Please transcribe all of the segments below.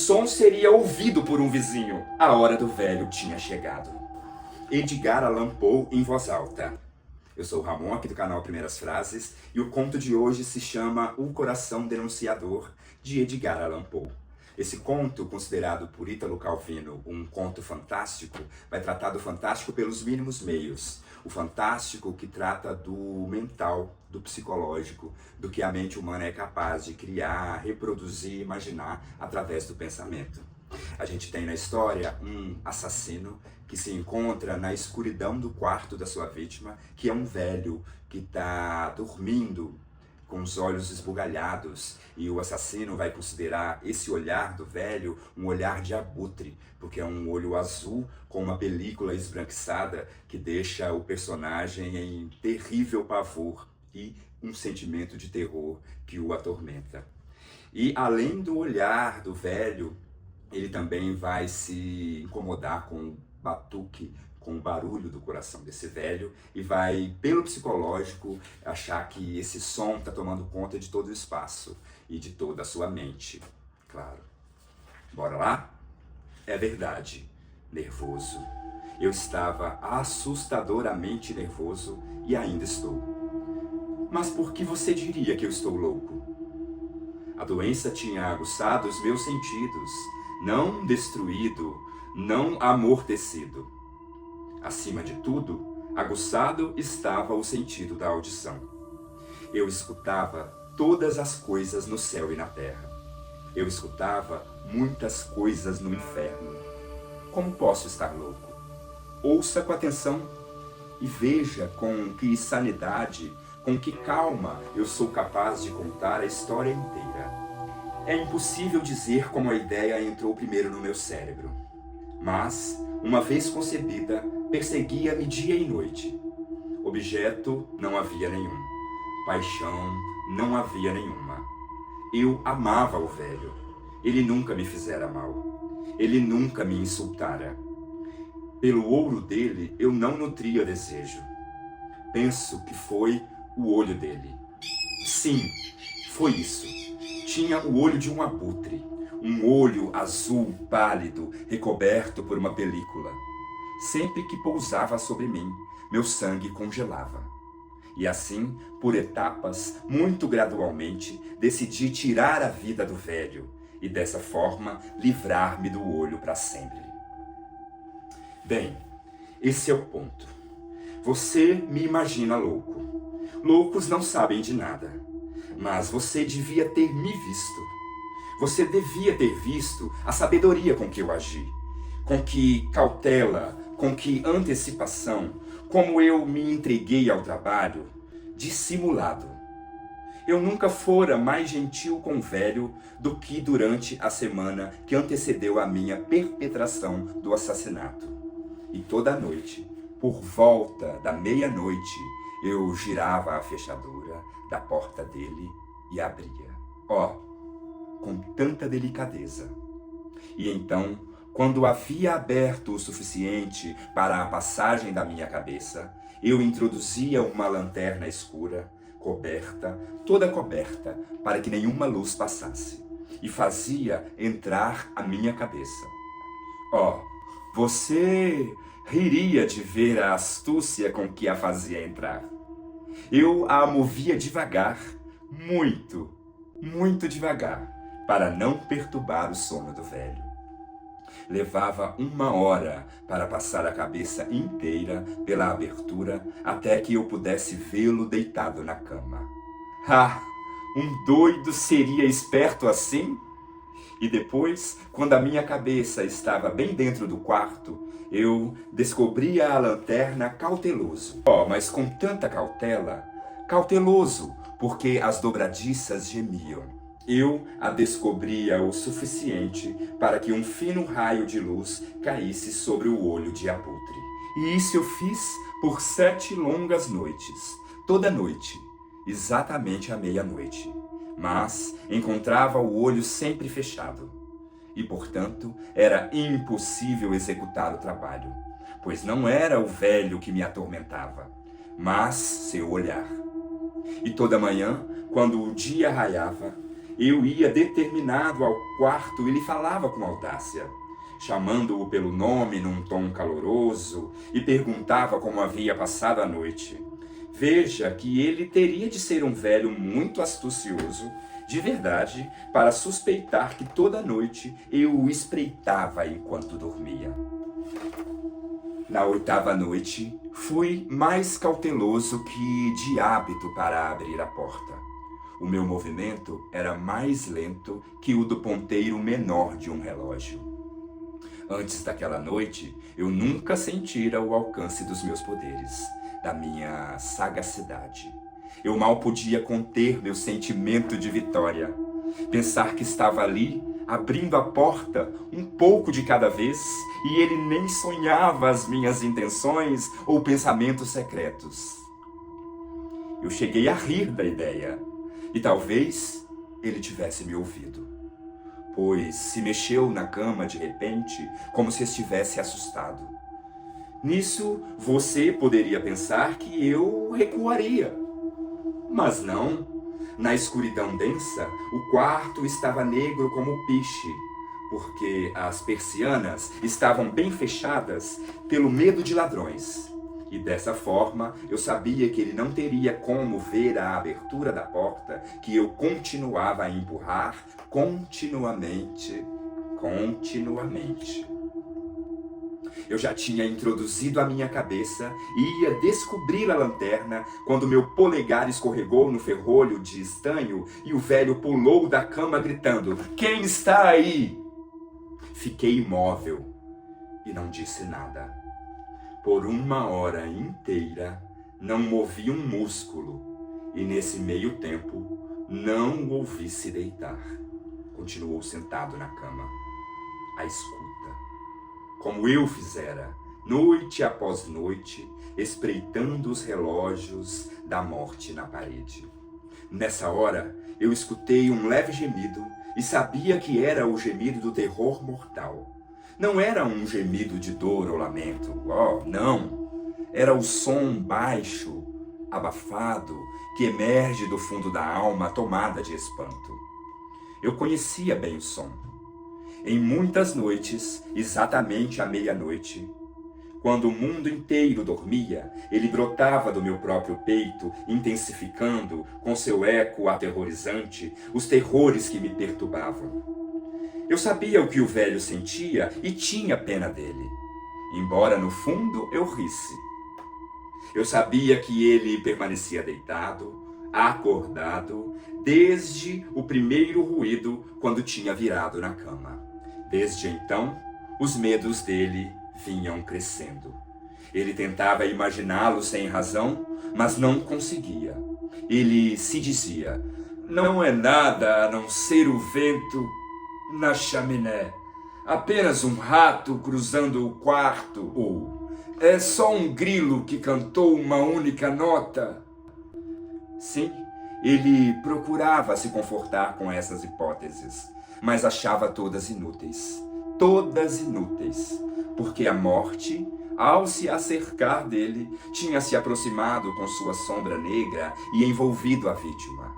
som seria ouvido por um vizinho. A hora do velho tinha chegado. Edgar Allan Poe em voz alta. Eu sou o Ramon, aqui do canal Primeiras Frases, e o conto de hoje se chama O Coração Denunciador, de Edgar Allan Poe. Esse conto, considerado por Ítalo Calvino um conto fantástico, vai tratar do fantástico pelos mínimos meios. O fantástico que trata do mental, do psicológico, do que a mente humana é capaz de criar, reproduzir, imaginar através do pensamento. A gente tem na história um assassino que se encontra na escuridão do quarto da sua vítima, que é um velho que está dormindo com os olhos esbugalhados, e o assassino vai considerar esse olhar do velho um olhar de abutre, porque é um olho azul com uma película esbranquiçada que deixa o personagem em terrível pavor e um sentimento de terror que o atormenta. E além do olhar do velho, ele também vai se incomodar com o batuque, com o barulho do coração desse velho, e vai, pelo psicológico, achar que esse som está tomando conta de todo o espaço e de toda a sua mente. Claro. Bora lá? É verdade. Nervoso. Eu estava assustadoramente nervoso e ainda estou. Mas por que você diria que eu estou louco? A doença tinha aguçado os meus sentidos, não destruído, não amortecido. Acima de tudo, aguçado estava o sentido da audição. Eu escutava todas as coisas no céu e na terra. Eu escutava muitas coisas no inferno. Como posso estar louco? Ouça com atenção e veja com que sanidade, com que calma eu sou capaz de contar a história inteira. É impossível dizer como a ideia entrou primeiro no meu cérebro. Mas, uma vez concebida, perseguia-me dia e noite. Objeto não havia nenhum. Paixão não havia nenhuma. Eu amava o velho. Ele nunca me fizera mal. Ele nunca me insultara. Pelo ouro dele eu não nutria desejo. Penso que foi o olho dele. Sim, foi isso. Tinha o olho de um abutre. Um olho azul pálido, recoberto por uma película. Sempre que pousava sobre mim, meu sangue congelava. E assim, por etapas, muito gradualmente, decidi tirar a vida do velho e dessa forma livrar-me do olho para sempre. Bem, esse é o ponto. Você me imagina louco. Loucos não sabem de nada, mas você devia ter me visto. Você devia ter visto a sabedoria com que eu agi, com que cautela, com que antecipação, como eu me entreguei ao trabalho, dissimulado. Eu nunca fora mais gentil com o velho do que durante a semana que antecedeu a minha perpetração do assassinato. E toda noite, por volta da meia-noite, eu girava a fechadura da porta dele e abria. Com tanta delicadeza. E então, quando havia aberto o suficiente para a passagem da minha cabeça, eu introduzia uma lanterna escura, coberta, toda coberta, para que nenhuma luz passasse, e fazia entrar a minha cabeça. Você riria de ver a astúcia com que a fazia entrar. Eu a movia devagar, muito, muito devagar, para não perturbar o sono do velho. Levava 1 hora para passar a cabeça inteira pela abertura até que eu pudesse vê-lo deitado na cama. Um doido seria esperto assim? E depois, quando a minha cabeça estava bem dentro do quarto, eu descobria a lanterna cauteloso. Mas com tanta cautela, cauteloso, porque as dobradiças gemiam. Eu a descobria o suficiente para que um fino raio de luz caísse sobre o olho de abutre. E isso eu fiz por 7 longas noites, toda noite, exatamente à meia-noite. Mas encontrava o olho sempre fechado. E, portanto, era impossível executar o trabalho, pois não era o velho que me atormentava, mas seu olhar. E toda manhã, quando o dia raiava, Eu ia determinado ao quarto e lhe falava com audácia, chamando-o pelo nome num tom caloroso, e perguntava como havia passado a noite. Veja que ele teria de ser um velho muito astucioso, de verdade, para suspeitar que toda noite eu o espreitava enquanto dormia. Na 8ª noite, fui mais cauteloso que de hábito para abrir a porta. O meu movimento era mais lento que o do ponteiro menor de um relógio. Antes daquela noite, eu nunca sentira o alcance dos meus poderes, da minha sagacidade. Eu mal podia conter meu sentimento de vitória. Pensar que estava ali, abrindo a porta um pouco de cada vez, e ele nem sonhava as minhas intenções ou pensamentos secretos. Eu cheguei a rir da ideia, e talvez ele tivesse me ouvido, pois se mexeu na cama de repente, como se estivesse assustado. Nisso, você poderia pensar que eu recuaria. Mas não. Na escuridão densa, o quarto estava negro como piche, porque as persianas estavam bem fechadas pelo medo de ladrões. E dessa forma, eu sabia que ele não teria como ver a abertura da porta que eu continuava a empurrar continuamente. Eu já tinha introduzido a minha cabeça e ia descobrir a lanterna quando meu polegar escorregou no ferrolho de estanho e o velho pulou da cama gritando: "Quem está aí?" Fiquei imóvel e não disse nada. Por 1 hora inteira não movi um músculo e nesse meio tempo não o ouvi se deitar. Continuou sentado na cama, à escuta, como eu fizera, noite após noite, espreitando os relógios da morte na parede. Nessa hora, eu escutei um leve gemido e sabia que era o gemido do terror mortal. Não era um gemido de dor ou lamento, não. Era o som baixo, abafado, que emerge do fundo da alma tomada de espanto. Eu conhecia bem o som. Em muitas noites, exatamente à meia-noite, quando o mundo inteiro dormia, ele brotava do meu próprio peito, intensificando, com seu eco aterrorizante, os terrores que me perturbavam. Eu sabia o que o velho sentia e tinha pena dele, embora no fundo eu risse. Eu sabia que ele permanecia deitado, acordado, desde o primeiro ruído quando tinha virado na cama. Desde então, os medos dele vinham crescendo. Ele tentava imaginá-lo sem razão, mas não conseguia. Ele se dizia: "Não é nada a não ser o vento na chaminé, apenas um rato cruzando o quarto, ou é só um grilo que cantou uma única nota." Sim, ele procurava se confortar com essas hipóteses, mas achava todas inúteis, porque a morte, ao se acercar dele, tinha se aproximado com sua sombra negra e envolvido a vítima.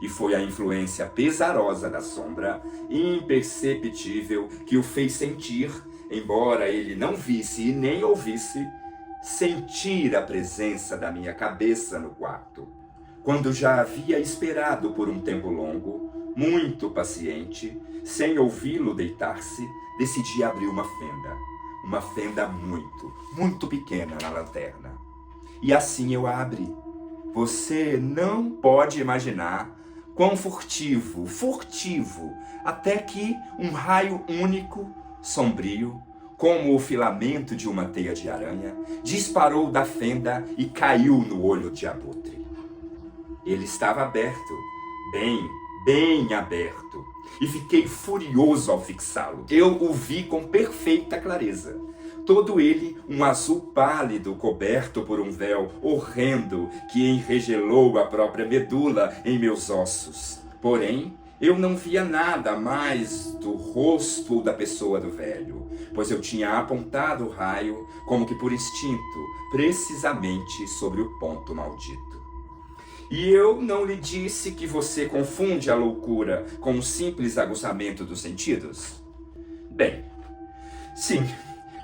E foi a influência pesarosa da sombra, imperceptível, que o fez sentir, embora ele não visse e nem ouvisse, sentir a presença da minha cabeça no quarto. Quando já havia esperado por um tempo longo, muito paciente, sem ouvi-lo deitar-se, decidi abrir uma fenda muito pequena na lanterna. E assim eu a abri. Você não pode imaginar quão furtivo, até que um raio único, sombrio, como o filamento de uma teia de aranha, disparou da fenda e caiu no olho de abutre. Ele estava aberto, bem aberto, e fiquei furioso ao fixá-lo. Eu o vi com perfeita clareza. Todo ele um azul pálido coberto por um véu horrendo que enregelou a própria medula em meus ossos. Porém, eu não via nada mais do rosto ou da pessoa do velho, pois eu tinha apontado o raio, como que por instinto, precisamente sobre o ponto maldito. E eu não lhe disse que você confunde a loucura com um simples aguçamento dos sentidos? Bem, sim,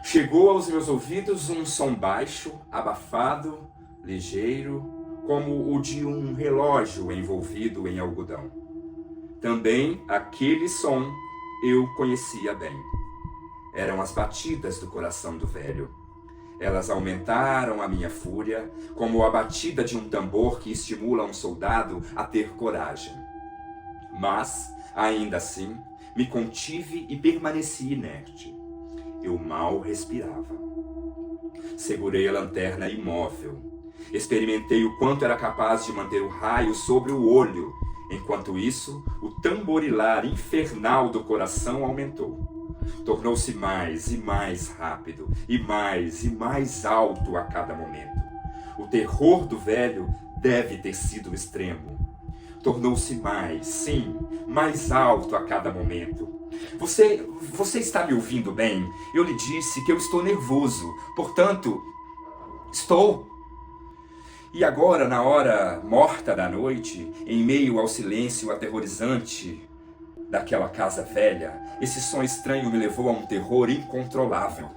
chegou aos meus ouvidos um som baixo, abafado, ligeiro, como o de um relógio envolvido em algodão. Também aquele som eu conhecia bem. Eram as batidas do coração do velho. Elas aumentaram a minha fúria, como a batida de um tambor que estimula um soldado a ter coragem. Mas, ainda assim, me contive e permaneci inerte. Eu mal respirava. Segurei a lanterna imóvel. Experimentei o quanto era capaz de manter o raio sobre o olho. Enquanto isso, o tamborilar infernal do coração aumentou. Tornou-se mais e mais rápido, e mais alto a cada momento. O terror do velho deve ter sido extremo. Tornou-se mais, sim, mais alto a cada momento. Você está me ouvindo bem? Eu lhe disse que eu estou nervoso, portanto, estou. E agora, na hora morta da noite, em meio ao silêncio aterrorizante daquela casa velha, esse som estranho me levou a um terror incontrolável.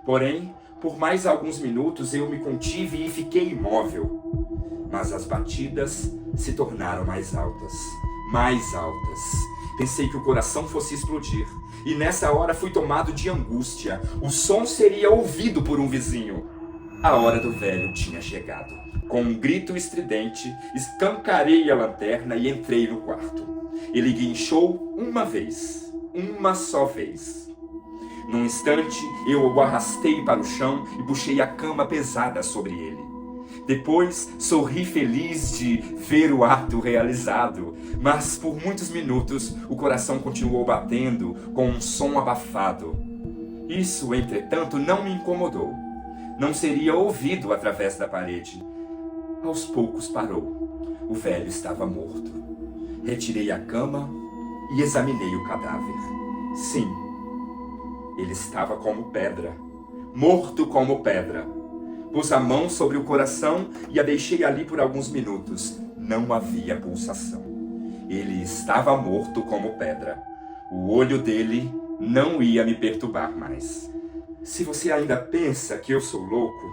Porém, por mais alguns minutos eu me contive e fiquei imóvel. Mas as batidas se tornaram mais altas, mais altas. Pensei que o coração fosse explodir. E nessa hora fui tomado de angústia. O som seria ouvido por um vizinho. A hora do velho tinha chegado. Com um grito estridente, escancarei a lanterna e entrei no quarto. Ele guinchou uma só vez. Num instante, eu o arrastei para o chão e puxei a cama pesada sobre ele. Depois, sorri feliz de ver o ato realizado, mas por muitos minutos o coração continuou batendo com um som abafado. Isso, entretanto, não me incomodou. Não seria ouvido através da parede. Aos poucos parou. O velho estava morto. Retirei a cama e examinei o cadáver. Sim, ele estava como pedra, morto como pedra. Pus a mão sobre o coração e a deixei ali por alguns minutos. Não havia pulsação. Ele estava morto como pedra. O olho dele não ia me perturbar mais. Se você ainda pensa que eu sou louco,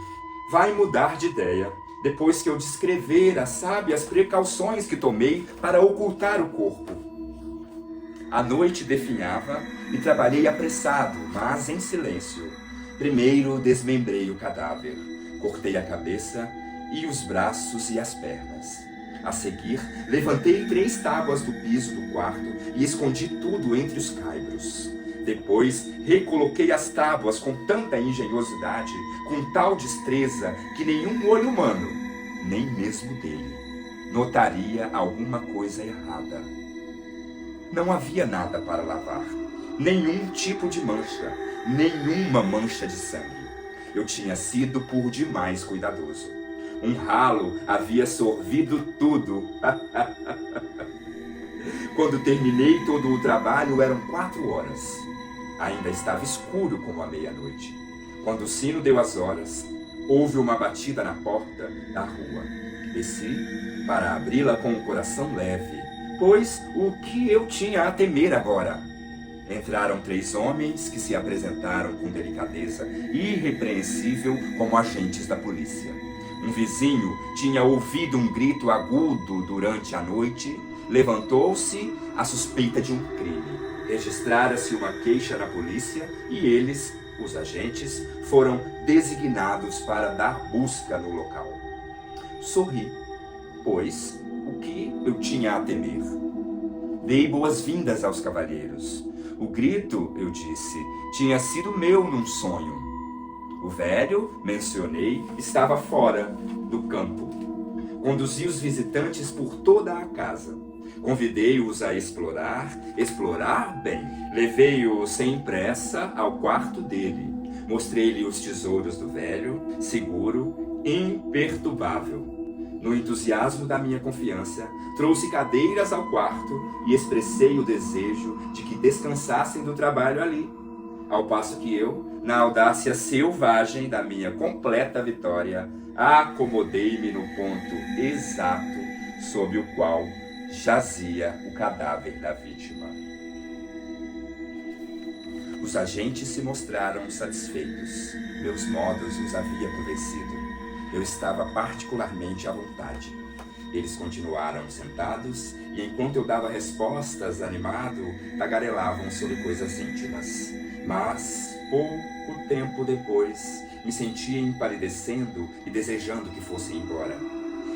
vai mudar de ideia depois que eu descrever as sábias precauções que tomei para ocultar o corpo. A noite definhava e trabalhei apressado, mas em silêncio. Primeiro desmembrei o cadáver, cortei a cabeça e os braços e as pernas. A seguir, levantei 3 tábuas do piso do quarto e escondi tudo entre os caibros. Depois, recoloquei as tábuas com tanta engenhosidade, com tal destreza, que nenhum olho humano, nem mesmo dele, notaria alguma coisa errada. Não havia nada para lavar, nenhum tipo de mancha, nenhuma mancha de sangue. Eu tinha sido por demais cuidadoso. Um ralo havia sorvido tudo. Quando terminei todo o trabalho, eram 4 horas. Ainda estava escuro como a meia-noite. Quando o sino deu as horas, houve uma batida na porta da rua. Desci para abri-la com o coração leve, pois o que eu tinha a temer agora? Entraram 3 homens que se apresentaram com delicadeza irrepreensível como agentes da polícia. Um vizinho tinha ouvido um grito agudo durante a noite, levantou-se à suspeita de um crime. Registrara-se uma queixa na polícia e eles, os agentes, foram designados para dar busca no local. Sorri, pois o que eu tinha a temer? Dei boas-vindas aos cavalheiros. O grito, eu disse, tinha sido meu num sonho. O velho, mencionei, estava fora do campo. Conduzi os visitantes por toda a casa. Convidei-os a explorar bem. Levei-os sem pressa ao quarto dele. Mostrei-lhe os tesouros do velho, seguro, imperturbável. No entusiasmo da minha confiança, trouxe cadeiras ao quarto e expressei o desejo de que descansassem do trabalho ali. Ao passo que eu, na audácia selvagem da minha completa vitória, acomodei-me no ponto exato sob o qual jazia o cadáver da vítima. Os agentes se mostraram satisfeitos. Meus modos os havia convencido. Eu estava particularmente à vontade. Eles continuaram sentados e, enquanto eu dava respostas animado, tagarelavam sobre coisas íntimas. Mas, pouco tempo depois, me sentia empalidecendo e desejando que fossem embora.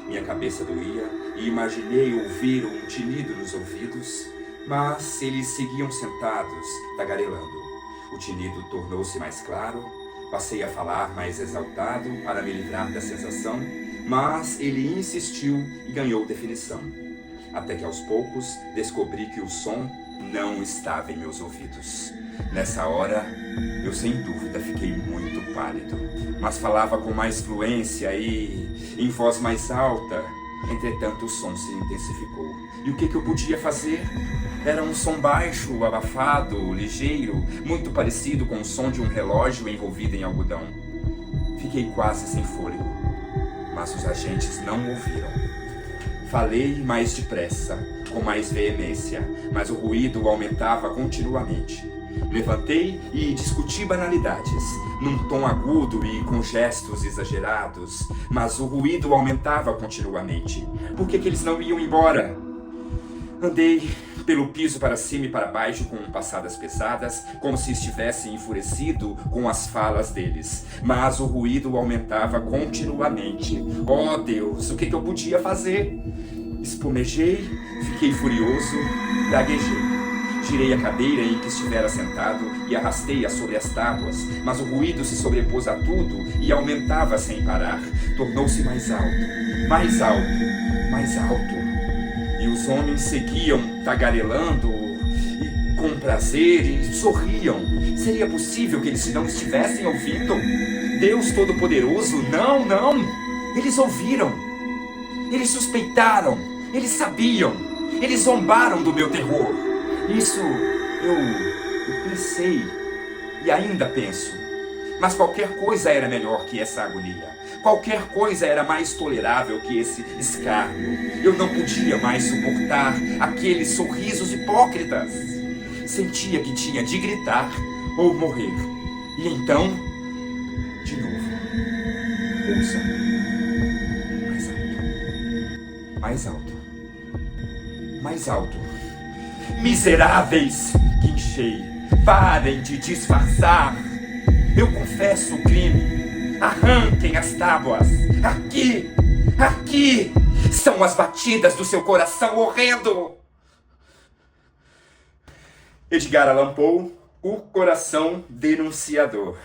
Minha cabeça doía e imaginei ouvir um tinido nos ouvidos, mas eles seguiam sentados, tagarelando. O tinido tornou-se mais claro, passei a falar mais exaltado para me livrar da sensação, mas ele insistiu e ganhou definição. Até que aos poucos descobri que o som não estava em meus ouvidos. Nessa hora, eu sem dúvida fiquei muito pálido, mas falava com mais fluência e em voz mais alta. Entretanto, o som se intensificou. E o que eu podia fazer? Era um som baixo, abafado, ligeiro, muito parecido com o som de um relógio envolvido em algodão. Fiquei quase sem fôlego, mas os agentes não ouviram. Falei mais depressa, com mais veemência, mas o ruído aumentava continuamente. Levantei e discuti banalidades, num tom agudo e com gestos exagerados, mas o ruído aumentava continuamente. Por que eles não iam embora? Andei pelo piso para cima e para baixo com passadas pesadas, como se estivesse enfurecido com as falas deles. Mas o ruído aumentava continuamente. Oh Deus, o que eu podia fazer? Espumejei, fiquei furioso, gaguejei. Girei a cadeira em que estivera sentado e arrastei-a sobre as tábuas, mas o ruído se sobrepôs a tudo e aumentava sem parar. Tornou-se mais alto, mais alto, mais alto. E os homens seguiam tagarelando e com prazer e sorriam. Seria possível que eles não estivessem ouvindo? Deus Todo-Poderoso, não, não! Eles ouviram, eles suspeitaram, eles sabiam, eles zombaram do meu terror. Isso eu pensei e ainda penso, mas qualquer coisa era melhor que essa agonia. Qualquer coisa era mais tolerável que esse escárnio. Eu não podia mais suportar aqueles sorrisos hipócritas. Sentia que tinha de gritar ou morrer. E então, de novo, ouça, mais alto, mais alto, mais alto. Miseráveis, guinchei, parem de disfarçar. Eu confesso o crime. Arranquem as tábuas. Aqui, aqui, são as batidas do seu coração horrendo. Edgar Allan Poe, O Coração Denunciador.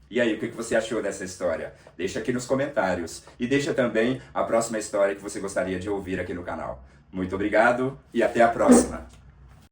E aí, o que você achou dessa história? Deixa aqui nos comentários. E deixa também a próxima história que você gostaria de ouvir aqui no canal. Muito obrigado e até a próxima.